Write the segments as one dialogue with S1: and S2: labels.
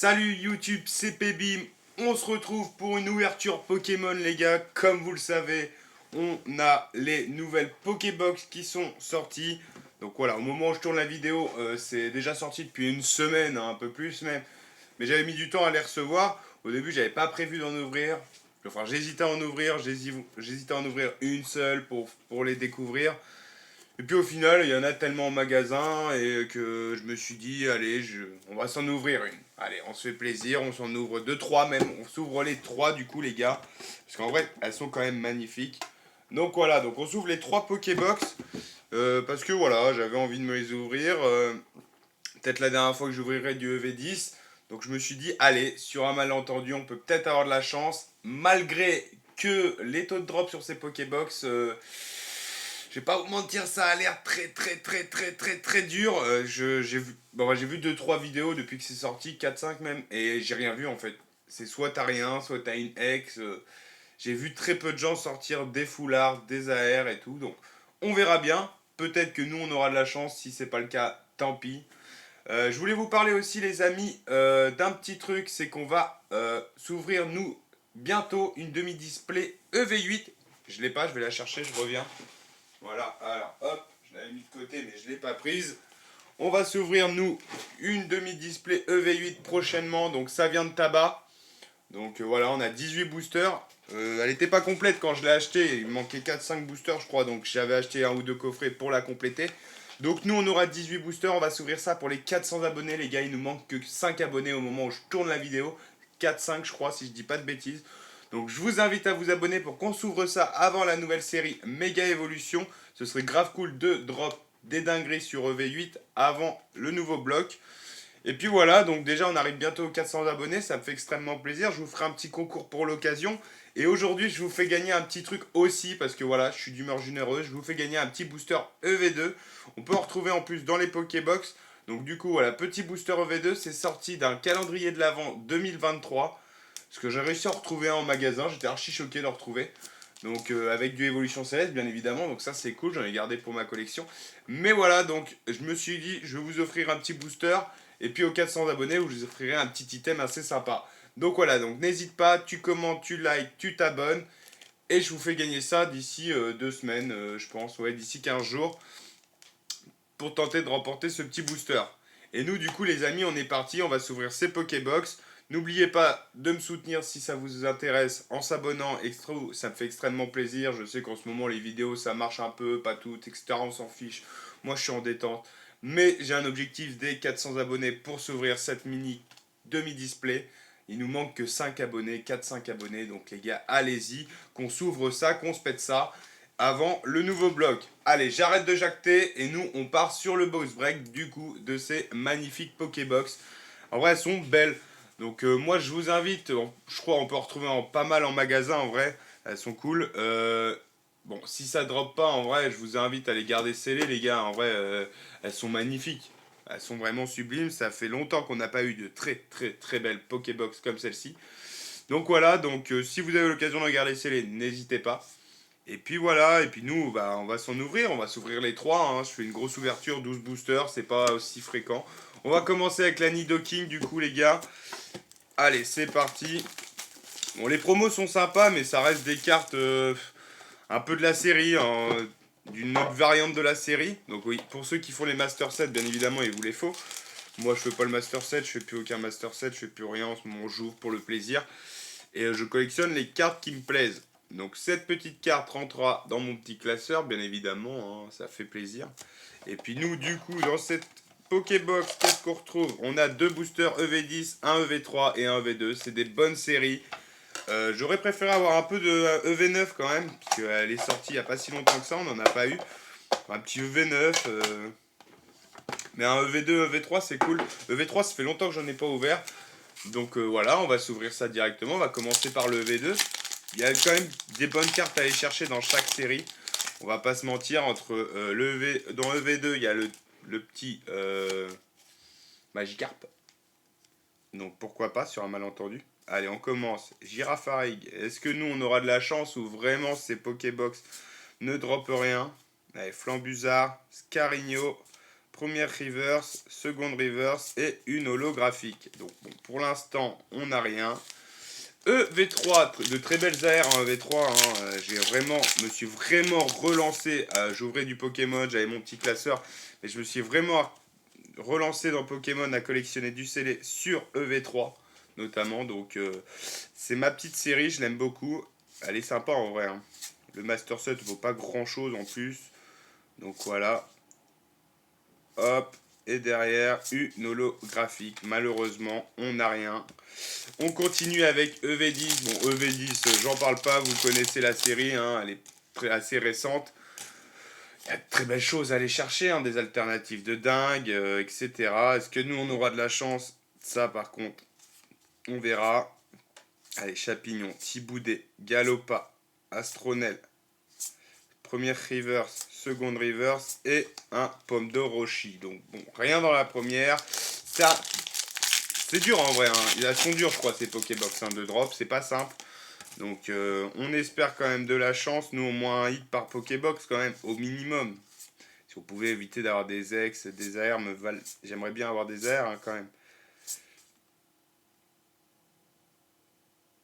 S1: Salut YouTube, c'est Pebim. On se retrouve pour une ouverture Pokémon les gars. Comme vous le savez, on a les nouvelles Pokébox qui sont sorties. Donc voilà, au moment où je tourne la vidéo, c'est déjà sorti depuis une semaine, hein, un peu plus même. Mais j'avais mis du temps à les recevoir. Au début, j'avais pas prévu d'en ouvrir. Enfin, j'hésitais à en ouvrir, j'hésitais à en ouvrir une seule pour les découvrir. Et puis au final, il y en a tellement en magasin et que je me suis dit, allez, on va s'en ouvrir une. Allez, on se fait plaisir, on s'en ouvre deux, trois même. On s'ouvre les trois du coup, les gars. Parce qu'en vrai, elles sont quand même magnifiques. Donc voilà, donc on s'ouvre les trois Pokébox. Parce que voilà, j'avais envie de me les ouvrir. Peut-être la dernière fois que j'ouvrirai du EV10. Donc je me suis dit, allez, sur un malentendu, on peut peut-être avoir de la chance. Malgré que les taux de drop sur ces Pokébox, je vais pas vous mentir, ça a l'air très dur. J'ai vu 2-3 vidéos depuis que c'est sorti, 4-5 même, et j'ai rien vu en fait. C'est soit t'as rien, soit t'as une ex. J'ai vu très peu de gens sortir des foulards, des AR et tout, donc on verra bien. Peut-être que nous on aura de la chance, si c'est pas le cas, tant pis. Je voulais vous parler aussi les amis d'un petit truc, c'est qu'on va s'ouvrir nous bientôt une demi-display EV8. Je l'ai pas, je vais la chercher, je reviens. Voilà, alors hop, je l'avais mis de côté mais je ne l'ai pas prise. On va s'ouvrir nous une demi-display EV8 prochainement, donc ça vient de tabac. Donc voilà, on a 18 boosters. Elle n'était pas complète quand je l'ai acheté, il me manquait 4-5 boosters je crois, donc j'avais acheté un ou deux coffrets pour la compléter. Donc nous on aura 18 boosters, on va s'ouvrir ça pour les 400 abonnés les gars, il nous manque que 5 abonnés au moment où je tourne la vidéo. 4-5 je crois si je dis pas de bêtises. Donc je vous invite à vous abonner pour qu'on s'ouvre ça avant la nouvelle série Méga Evolution. Ce serait grave cool de drop des dingueries sur EV8 avant le nouveau bloc. Et puis voilà, donc déjà on arrive bientôt aux 400 abonnés, ça me fait extrêmement plaisir. Je vous ferai un petit concours pour l'occasion. Et aujourd'hui je vous fais gagner un petit truc aussi, parce que voilà, je suis d'humeur généreuse. Je vous fais gagner un petit booster EV2. On peut en retrouver en plus dans les Pokébox. Donc du coup voilà, petit booster EV2, c'est sorti d'un calendrier de l'Avent 2023. Ce que j'ai réussi à retrouver en magasin, j'étais archi choqué de le retrouver. Donc avec du Évolution Céleste bien évidemment, donc ça c'est cool, j'en ai gardé pour ma collection. Mais voilà, donc je me suis dit, je vais vous offrir un petit booster, et puis aux 400 abonnés, je vous offrirai un petit item assez sympa. Donc voilà, donc n'hésite pas, tu commentes, tu likes, tu t'abonnes, et je vous fais gagner ça d'ici 2 semaines, je pense, ouais, d'ici 15 jours, pour tenter de remporter ce petit booster. Et nous, du coup, les amis, on est parti, on va s'ouvrir ces Pokébox. N'oubliez pas de me soutenir si ça vous intéresse en s'abonnant, ça me fait extrêmement plaisir. Je sais qu'en ce moment, les vidéos, ça marche un peu, pas toutes, etc. On s'en fiche. Moi, je suis en détente. Mais j'ai un objectif des 400 abonnés pour s'ouvrir cette mini demi-display. Il nous manque que 5 abonnés, 4-5 abonnés. Donc les gars, allez-y, qu'on s'ouvre ça, qu'on se pète ça avant le nouveau bloc. Allez, j'arrête de jacter et nous, on part sur le box break du coup de ces magnifiques Pokébox. En vrai, elles sont belles. Donc moi, je vous invite, je crois on peut en retrouver pas mal en magasin en vrai. Elles sont cool. Bon, si ça drop pas en vrai, je vous invite à les garder scellées les gars. En vrai, elles sont magnifiques. Elles sont vraiment sublimes. Ça fait longtemps qu'on n'a pas eu de très belles Pokébox comme celle-ci. Donc voilà, donc si vous avez l'occasion de regarder scellées, n'hésitez pas. Et puis voilà, et puis nous, bah, on va s'en ouvrir, on va s'ouvrir les trois. Hein. Je fais une grosse ouverture, 12 boosters, c'est pas aussi fréquent. On va commencer avec la Nidoking du coup les gars. Allez, c'est parti. Bon, les promos sont sympas, mais ça reste des cartes un peu de la série, hein, d'une autre variante de la série. Donc oui, pour ceux qui font les Master Set, bien évidemment, il vous les faut. Moi, je fais pas le Master Set, je fais plus aucun Master Set, je fais plus rien en ce moment, j'ouvre pour le plaisir. Et je collectionne les cartes qui me plaisent. Donc cette petite carte rentrera dans mon petit classeur, bien évidemment, hein, ça fait plaisir. Et puis nous, du coup, dans cette Pokébox, qu'est-ce qu'on retrouve? On a deux boosters EV10, un EV3 et un EV2. C'est des bonnes séries. J'aurais préféré avoir un peu de EV9 quand même, parce qu'elle est sortie il n'y a pas si longtemps que ça, on n'en a pas eu. Un petit EV9, mais un EV2, EV3 c'est cool. EV3 ça fait longtemps que j'en ai pas ouvert. Donc voilà, on va s'ouvrir ça directement. On va commencer par le EV2. Il y a quand même des bonnes cartes à aller chercher dans chaque série. On va pas se mentir, entre dans EV2, il y a le petit Magikarp. Donc pourquoi pas sur un malentendu. Allez, on commence. Girafarig. Est-ce que nous, on aura de la chance ou vraiment ces Pokébox ne dropent rien? Allez, Flambuzard, Scarigno, première reverse, seconde reverse et une holographique. Donc bon, pour l'instant, on n'a rien. EV3, de très belles AR en EV3. Me suis vraiment relancé. J'ouvrais du Pokémon, j'avais mon petit classeur. Mais je me suis vraiment relancé dans Pokémon à collectionner du scellé sur EV3 notamment. Donc c'est ma petite série, je l'aime beaucoup. Elle est sympa en vrai. Hein. Le Master Set vaut pas grand chose en plus. Donc voilà. Hop. Et derrière, une holographique. Malheureusement, on n'a rien. On continue avec EV10. Bon, EV10, j'en parle pas. Vous connaissez la série. Hein, elle est assez récente. Il y a de très belles choses à aller chercher. Hein, des alternatives de dingue, etc. Est-ce que nous, on aura de la chance? Ça, par contre, on verra. Allez, Chapignon, Thiboudet, Galopa, Astronel. Première reverse, seconde reverse et un pomme de Roshi. Donc bon, rien dans la première. Ça, c'est dur en vrai. Hein. Elles sont dures, je crois, ces Pokébox de drop. C'est pas simple. Donc on espère quand même de la chance. Nous, au moins un hit par Pokébox quand même, au minimum. Si on pouvait éviter d'avoir des ex, des AR, j'aimerais bien avoir des AR hein, quand même.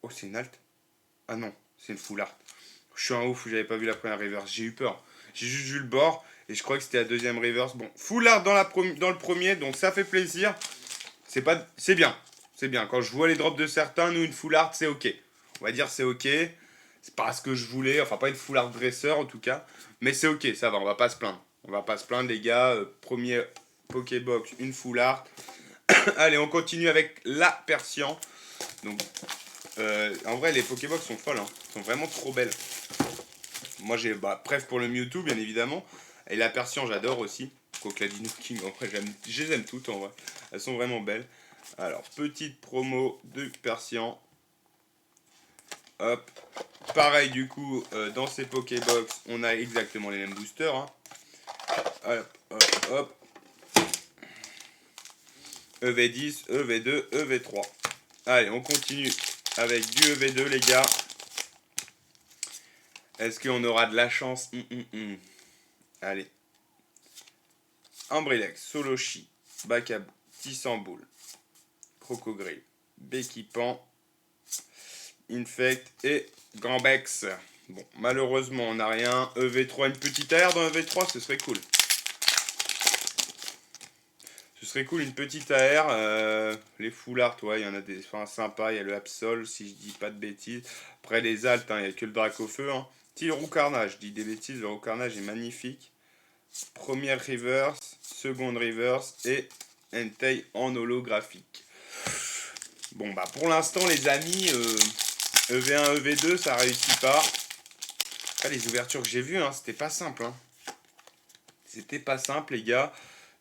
S1: Oh, c'est une alt? Ah non, c'est une full art. Je suis un ouf, j'avais pas vu la première reverse. J'ai eu peur. J'ai juste vu le bord et je crois que c'était la deuxième reverse. Bon, full art dans le premier, donc ça fait plaisir. C'est bien. C'est bien. Quand je vois les drops de certains, nous, une full art, c'est ok. On va dire c'est ok. C'est pas ce que je voulais. Enfin, pas une full art dresseur en tout cas. Mais c'est ok, ça va. On va pas se plaindre. On va pas se plaindre, les gars. Premier Pokébox, une full art. Allez, on continue avec la Persian. Donc, en vrai, les Pokébox sont folles. Hein. Sont vraiment trop belles. Moi, j'ai bref pour le Mewtwo, bien évidemment. Et la Persian, j'adore aussi. Cocladino King, en vrai, je les aime toutes en vrai. Elles sont vraiment belles. Alors, petite promo de Persian. Hop. Pareil, du coup, dans ces Pokébox, on a exactement les mêmes boosters. Hein. Hop, hop, hop. EV10, EV2, EV3. Allez, on continue avec du EV2, les gars. Est-ce qu'on aura de la chance? Allez. Ambrilex, Solochi, Bakabou, Tissamboul, Crocogrille, Béquipan, Infect et Gambex. Bon, malheureusement, on n'a rien. EV3, une petite AR dans EV3, ce serait cool. Ce serait cool, une petite AR. Les full art, ouais, il y en a des sympas. Il y a le Absol, si je dis pas de bêtises. Après, les altes, il n'y a que le Dracofeu. Hein. Si, le Roucarnage, je dis des bêtises, le Roucarnage est magnifique. Première reverse, seconde reverse et Entei en holographique. Bon, bah pour l'instant, les amis, EV1, EV2, ça réussit pas. Après, les ouvertures que j'ai vues, hein, c'était pas simple. Hein. C'était pas simple, les gars.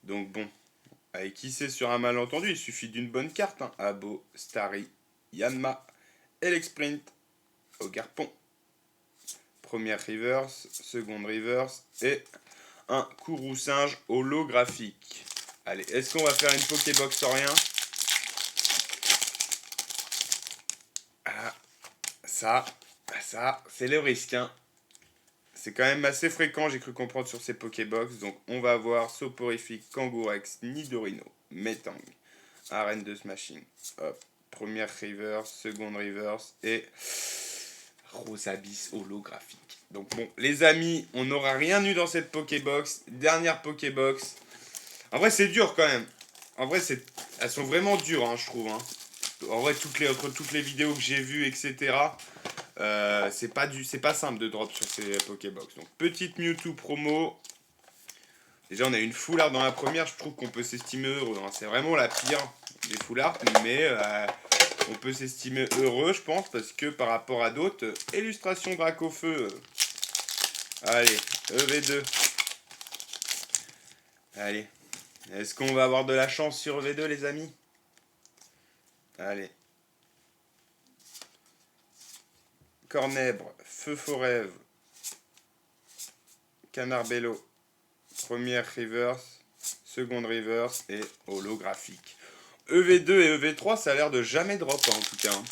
S1: Donc bon, avec qui c'est sur un malentendu, il suffit d'une bonne carte. Hein. Abo, Starry, Yanma, Elexprint, Ogarpon. Première reverse, seconde reverse et un Kourou-singe holographique. Allez, est-ce qu'on va faire une Pokébox sans rien? Ah, ça, c'est le risque. Hein. C'est quand même assez fréquent, j'ai cru comprendre sur ces Pokébox. Donc on va avoir Soporifique, Kangourex, Nidorino, Metang, Arène de Smashing. Hop, première reverse, seconde reverse et Rosabis holographique. Donc bon, les amis, on n'aura rien eu dans cette Pokébox. Dernière Pokébox. En vrai, c'est dur quand même. En vrai, elles sont vraiment dures, hein, je trouve. Hein. En vrai, entre toutes les vidéos que j'ai vues, etc., c'est pas simple de drop sur ces Pokébox. Donc, petite Mewtwo promo. Déjà, on a une full art dans la première. Je trouve qu'on peut s'estimer heureux. Hein. C'est vraiment la pire des full art, mais on peut s'estimer heureux, je pense, parce que par rapport à d'autres, illustration Dracofeu. Allez, EV2. Allez. Est-ce qu'on va avoir de la chance sur EV2, les amis? Allez. Cornèbre, Feu Forève, Canard Bello, première reverse, seconde reverse et holographique. EV2 et EV3, ça a l'air de jamais drop hein, en tout cas. Hein.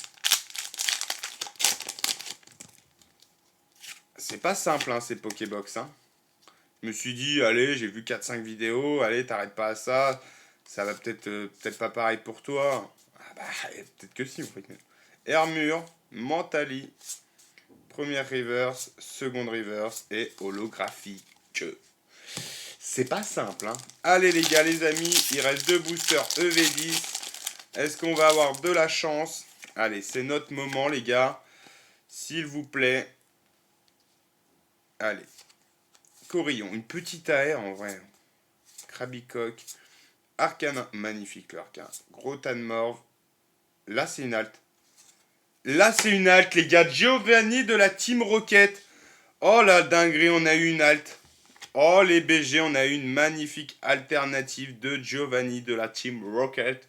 S1: C'est pas simple hein, ces Pokébox. Hein. Je me suis dit, allez, j'ai vu 4-5 vidéos, allez, t'arrêtes pas à ça. Ça va peut-être pas pareil pour toi. Ah bah, peut-être que si, en fait. Armure, Mentali, première reverse, seconde reverse et holographique. C'est pas simple, hein. Allez les gars, les amis, il reste 2 boosters EV10. Est-ce qu'on va avoir de la chance? Allez, c'est notre moment, les gars. S'il vous plaît. Allez. Corillon, une petite AR en vrai. Krabicoque. Arcane, magnifique l'arcane. Gros tas de morve. Là, c'est une halte. Là, c'est une halte, les gars. Giovanni de la Team Rocket. Oh la dinguerie, on a eu une halte. Oh les BG, on a eu une magnifique alternative de Giovanni de la Team Rocket.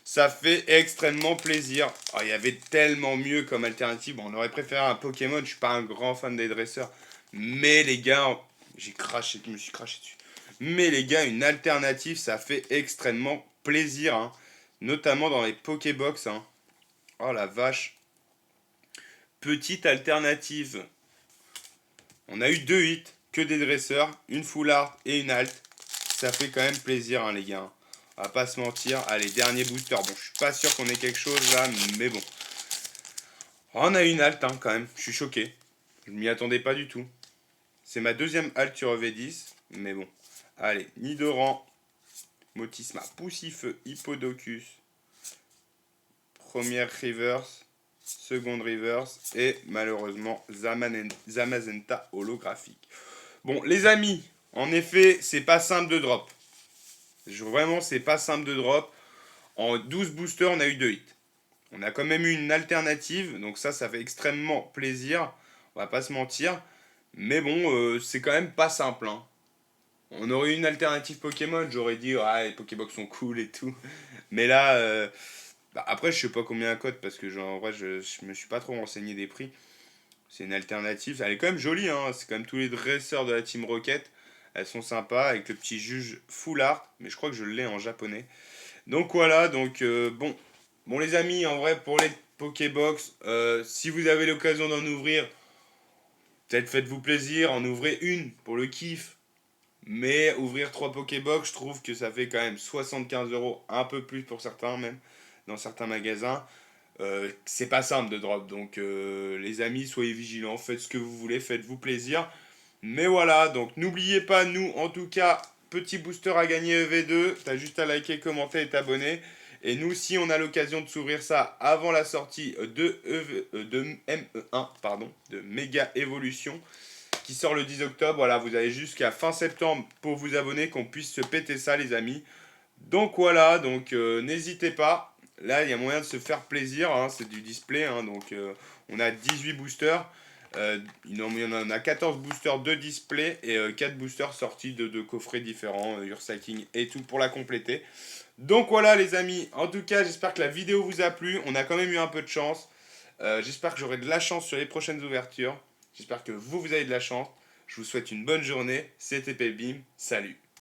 S1: Ça fait extrêmement plaisir. Oh, il y avait tellement mieux comme alternative. Bon, on aurait préféré un Pokémon. Je suis pas un grand fan des dresseurs. Mais les gars, je me suis craché dessus. Mais les gars, une alternative, ça fait extrêmement plaisir. Hein. Notamment dans les Pokébox. Hein. Oh la vache. Petite alternative. On a eu 2 hits, que des dresseurs, une full art et une alt. Ça fait quand même plaisir, hein, les gars. On va pas se mentir. Allez, dernier booster. Bon, je suis pas sûr qu'on ait quelque chose là, mais bon. On a eu une alt, hein, quand même. Je suis choqué. Je m'y attendais pas du tout. C'est ma deuxième alt sur EV10, mais bon. Allez, Nidoran, Motisma, Poussifeu, Hippodocus. Première reverse, seconde reverse et malheureusement Zamazenta holographique. Bon, les amis, en effet, c'est pas simple de drop. Vraiment, c'est pas simple de drop. En 12 boosters, on a eu 2 hits. On a quand même eu une alternative, donc ça fait extrêmement plaisir. On va pas se mentir. Mais bon, c'est quand même pas simple. Hein. On aurait eu une alternative Pokémon, j'aurais dit, ah, les Pokébox sont cool et tout. Mais là, bah, après, je sais pas combien un code, parce que genre, en vrai, je me suis pas trop renseigné des prix. C'est une alternative. Elle est quand même jolie, hein. C'est quand même tous les dresseurs de la Team Rocket. Elles sont sympas avec le petit juge full art. Mais je crois que je l'ai en japonais. Donc voilà, donc bon. Bon les amis, en vrai, pour les Pokébox, si vous avez l'occasion d'en ouvrir, peut-être faites-vous plaisir, en ouvrez une pour le kiff. Mais ouvrir 3 Pokébox, je trouve que ça fait quand même 75 euros, un peu plus pour certains même, dans certains magasins. C'est pas simple de drop. Donc les amis, soyez vigilants, faites ce que vous voulez, faites-vous plaisir. Mais voilà, donc n'oubliez pas, nous en tout cas, petit booster à gagner EV2. T'as juste à liker, commenter et t'abonner. Et nous, si on a l'occasion de s'ouvrir ça avant la sortie de ME1, pardon, de Méga Evolution, qui sort le 10 octobre, voilà, vous avez jusqu'à fin septembre pour vous abonner, qu'on puisse se péter ça les amis. Donc voilà, donc n'hésitez pas. Là, il y a moyen de se faire plaisir. Hein, c'est du display. Hein, donc on a 18 boosters. Il y en a 14 boosters de display et 4 boosters sortis de coffrets différents, Ursaking et tout pour la compléter. Donc voilà les amis, en tout cas j'espère que la vidéo vous a plu, on a quand même eu un peu de chance. J'espère que j'aurai de la chance sur les prochaines ouvertures. J'espère que vous avez de la chance. Je vous souhaite une bonne journée, c'était Pebim, salut.